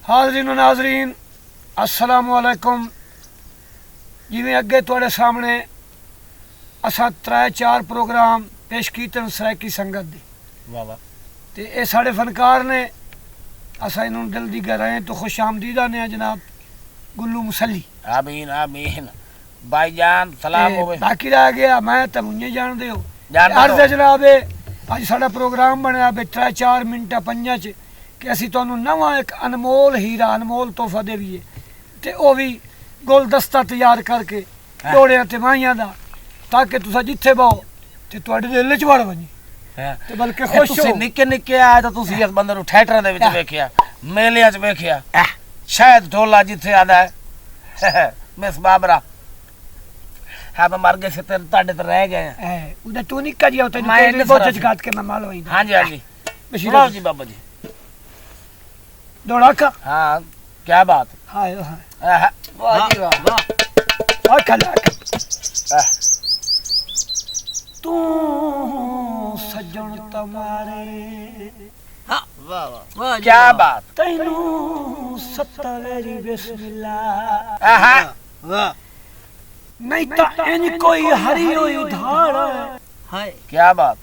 हाज़रीन व नाज़रीन अस्सलामु अलैकुम। जिवें अगे तुहाडे सामने असां 3-4 प्रोग्राम पेश कीते सराइकी संगत दे। वाह वाह। ते ये साढ़े फनकार ने, असां इन्होंने दिल दी गहराइयां तो खुश आमदीद आने जनाब गुल्लू मुसली। आमीन आमीन भाईजान सलाम होवे। बाकी रह गया मैं तुम मुझे जान दे हो जानदे हो। जनाब अज साडा प्रोग्राम बनया 3-4 मिनट 5 च कि असीं तुहानूं नवां एक अनमोल हीरा अनमोल तोहफा देवीए ते ओह भी गुलदस्ता तैयार करके जोड़ियां ते माइयां दा, ताकि तुसां जिथे बहो ते तुहाडे दिल च वड़ वञे ते बल्कि खुश हो। तुसीं निक्के निक्के आए तो तुसीं इस बंदे नूं थिएटरां दे विच वेखिया, मेलियां च वेखिया, शायद ढोला जिथे आदा है मिस बाबरा हाँ मैं मर गए से ताड़े तो रह गए हैं। उधर तू निक्का जी होता है मैं बहुत जगात के मैं माल वहीं। हाँ जी हाँ जी बशीर जी बाबा जी दौड़ा का। हाँ क्या बात। हाय हाय वाह जी वाह वाह। और खला तू सज्जन तमारे। हाँ वाह वाह क्या बात। तैनू सत्तवेरी बिस्मिल्लाह। हाँ वाह। नहीं तो इन कोई हरी हुई धार है। क्या बात।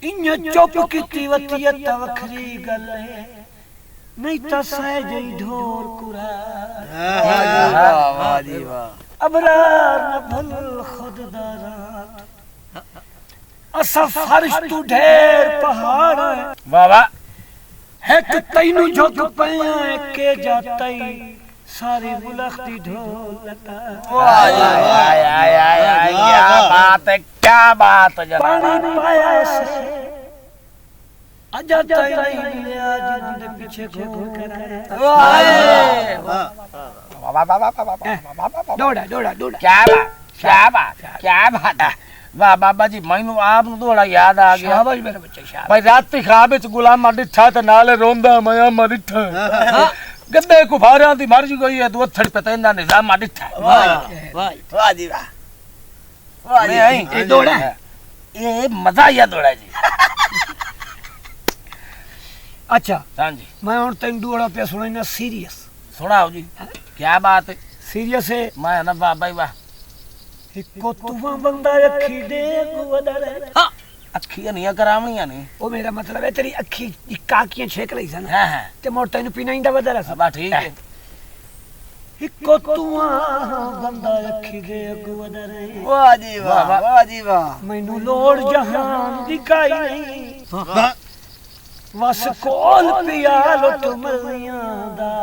इन चुप कीती वतियत वखरी गल है, नहीं तो सह जई ढोर कुरा। वाह जी वाह। अबरार न भल खुद दारात असा फर्श तू ढेर पहाड़ है। वाह वाह। है कि तैनू झुक पया के जातई सारी मुलख्ती ढोल लगा। क्या बात है क्या बात है। पानी पाया से अजा तई नहीं मिलिया जिन्होंने पीछे घूर कर। दौड़ा दौड़ा दौड़ा। क्या बात क्या बात क्या बात है। वाह बाबा जी मैनू आप थोड़ा याद आ गया। शाबाश मेरा बच्चा शाबाश। भाई राती ख्वाब विच गुलामा डिठा ते नाले रोंदा मैं डिठा गद्दे कुफारियां दी मर गई है दो थड़ पे तेंदा निजाम डिठा। वाह वाह जी वाह। वाह जी ये दौड़ा है ये मजा आया दौड़ा जी। अच्छा हां जी मैं हुन तैनू दौड़ा पे सुनाइना सीरियस। सुनाओ जी क्या बात है। सीरियस है मैं ना बाबा ही वाह। इको तुवा बंदा अखी दे गुवदर। हां अखी नहीं करावणियां नहीं। ओ मेरा मतलब है तेरी अखी काकियां छेक लई सन। हां हां ते मोर तैनू पीना इंदा वदर है। बा ठीक है। इको तुवा बंदा अखी दे गुवदर। वाह जी वाह वाह जी वाह। मैनू लोड़ जहान दी काई नहीं, वस कोल पिया लुट मलियां दा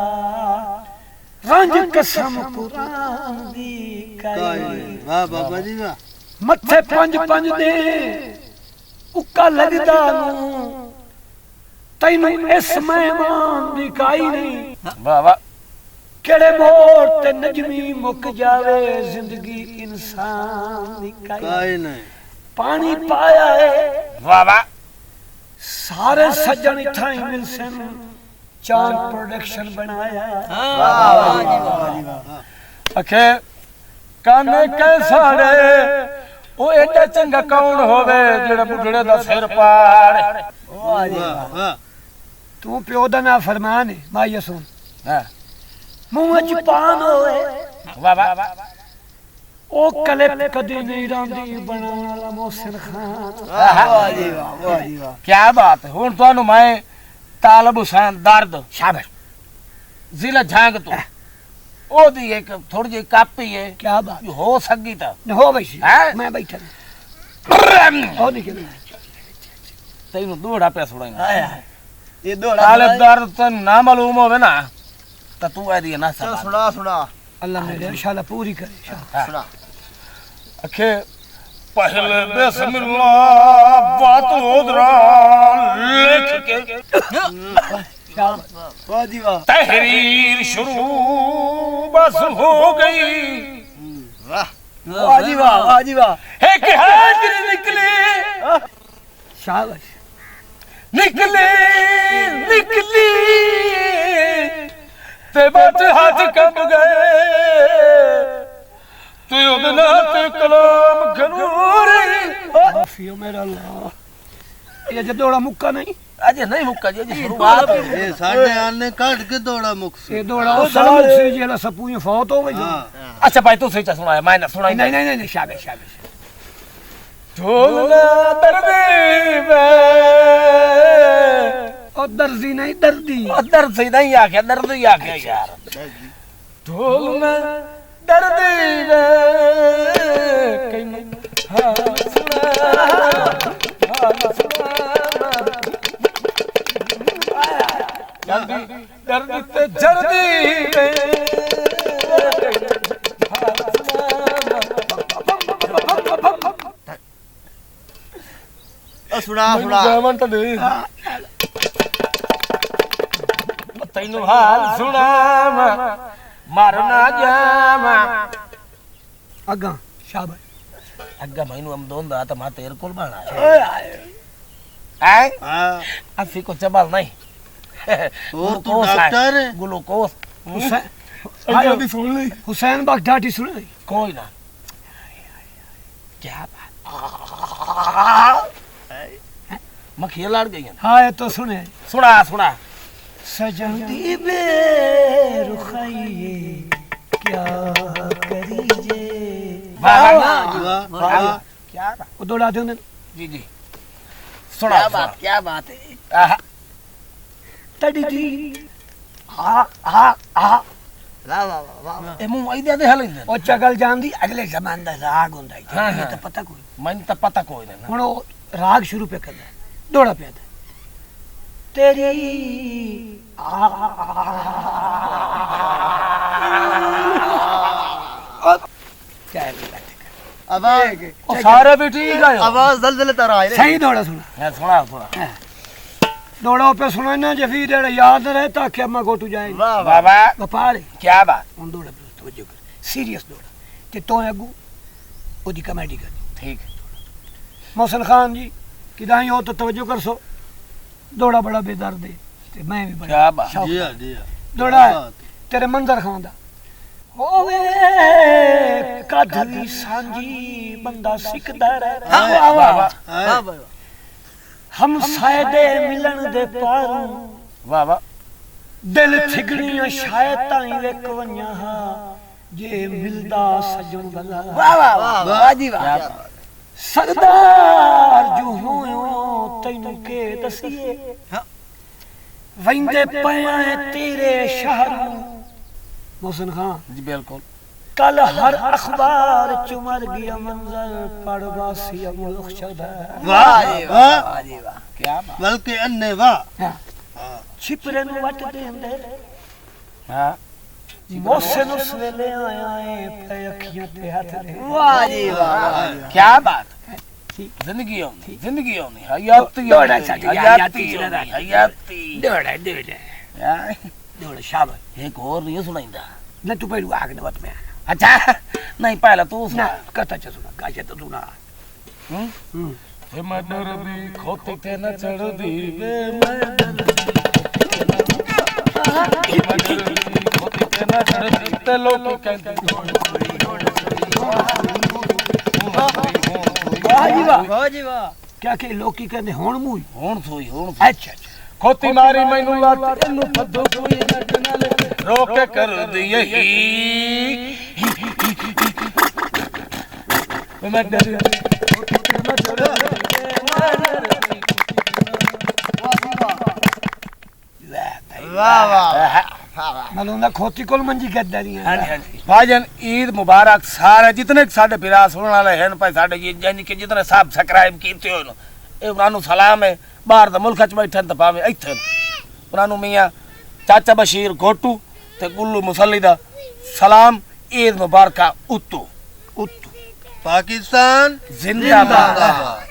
रंज कसम कुरान दी काई। वाह बाबा जी वाह। मथे 5-5 दे उक्का लगदा नू तैनू इस मेहमान दी काई नहीं। वाह वाह। केड़े मोड़ ते नजमी मुक जावे जिंदगी इंसान दी काई नहीं। पानी पाया है। वाह वाह। सारे सज्जन इत्थां ही मिल सन, चांद प्रोडक्शन बनाया। वाह वाह जी वाह। अखे काने के सारे ओ एडा चंगा कौन होवे जेड़ा बुढ़ड़े दा सिर पाड़। वाह जी वाह। तू प्यो दा ना फरमान है माइया सुन। हां मुंह च पान होए। वाह वाह। ओ कलिप कदी नहीं रांदी बनाने वाला मोहसिन खान। वाह जी वाह वाह जी वाह। क्या बात है। हुन तुहानू मैं तालब हुसैन दर्द शाबाश जिला झांग तो ओदी एक थोड़ी जी कापी है। क्या बात हो सकी ता हो बैठी हैं? मैं बैठा हो निकल तैनू दौड़ा पे सुनाई। ये दौड़ा तालब दर्द तन ना मालूम होवे ना ता तू ए दी ना सुना सुना। अल्लाह मेरे इंशाल्लाह पूरी करे इंशाल्लाह। सुना। अखे पहले बिस्मिल्लाह बात होदरा लिख के वाह जी वाह। तहरीर शुरू बस हो गई। वाह वाह जी वाह वाह जी वाह। एक हाजिर निकले शाबाश निकले निकली ते बट हाथ कब गए तू उदना ते कलाम खनूरी। माफियो मेरा अल्लाह ये जदोड़ा मुक्का नहीं अजे नहीं मुक्का जी, अजे शुरुआत है। ये साढ़े आने काट के दौड़ा मुक्स ये दौड़ा ओ साल से जेला सपूई फौत हो गई। अच्छा भाई तू सही सुनाया, मैं ना सुनाई नहीं नहीं नहीं शाबाश शाबाश। ढोलना दर्दी में ओ दर्दी नहीं दर्दी, दर्द से नहीं आके दर्द ही आके यार। ढोलना दर्दी में हाँ सुना जल्दी दर्द ते जल्दी सुना सुना तैनू हाल सुना मारना जामा अगा शाबाश। अग्गा मैनू हम दोन दा मा तेरे कोल बना है हां असी को चबल नहीं और तू डॉक्टर है ग्लूकोस हुसैन भी सुन ली, हुसैन बगदादी सुन ली। कोई ना क्या बात मखिया लड़ गई है। हाँ ये तो सुने सुना सुना सजन दी बेरुखइये क्या करीजे। वाह वाह वाह वाह क्या बात वो दौड़ा दे उन्हें। जी जी सुना क्या बात है आहा तड़ी दी वाह वाह वाह वाह ए मुंह आई दे हल इंदे ओ चगल जांदी अगले जमान दा राग हुंदा है। हाँ, ये हाँ। तो पता कोई मन तो पता कोई नहीं हुण ओ राग शुरू पे करदा है, दौड़ा पे आता है। तेरी क्या है बेटा? आवाज ओ सारे भी ठीक है आवाज जल्जले तरह आई रे सही दौड़ा सुना है सुना सुना दौड़ा पे सुना ना जफी देड़ा याद रहे ताकि अम्मा गोटू जाए वाह वाह बाबा बपाड़े क्या बात उन दौड़ा पे तवज्जो कर सीरियस दौड़ा ते तो अगू ओदी कॉमेडी कर ठीक मोहसिन खान जी किदाई हो तो तवज्जो कर सो दौड़ा बड़ा बेदर्द है ते मैं भी बड़ा क्या बात शौक जी है। जी दौड़ा है, तेरे मंजर खान दा होवे कधवी सांझी बंदा सिकदा रहे वाह वाह वाह वाह वाह हम सायदे मिलन दे पारू वाह वाह दिल थिगड़ियां शायद ताई वेक वन्या हा जे मिलदा सजन गला। वाह वाह वाह जी वाह सरदार जो होयो तैनू के दसिए वंदे पया है तेरे शहर मोहसिन खान जी बिल्कुल कल हर अखबार चुमर गया मंजर पड़वासी अमुल खुशदा वाह जी वाह क्या बात बल्कि अन्ने वाह छिपरे नु वट देंदे हां मोहसिन उस वेले आया है पे अखियां ते हाथ दे। वाह जी वाह क्या बात जिंदगी होनी हयाती दौड़ा साथी, हयाती हयाती दौड़ा यार दौड़ा शाबाश। एक और नहीं सुनाइंदा न तू पहलू आग ने वत में अच्छा नहीं पहला तू ना सुना कथा च सुना गाजे तो सुना मैं डरदी खोती ते न चढ़दी वे मैं डरदी खोती ते न चढ़दी ते लोग कहते वाह जी वाह वाह जी वाह क्या के लोकी कहंदे होण मूई हुण सोई अच्छा अच्छा खोती मारी मैनू लात इनु फद्दो कोई नट नाल रोक कर दिए मैं डरदी वाह वाह मलूंदा खोती कोल मंजी गद्दारियां भाजन ईद मुबारक सारे जितने साडे पिरा सुनने वाले हैं भाई साडे यानी कि जितने सब सब्सक्राइब कीते हो ए उनानु सलाम है बाहर द मुल्क च बैठन त पावे इथे उनानु मियां चाचा बशीर गोटू ते गुल्लू मुसल्ली दा सलाम ईद मुबारक उत्तू पाकिस्तान जिंदाबाद जिंदाबाद।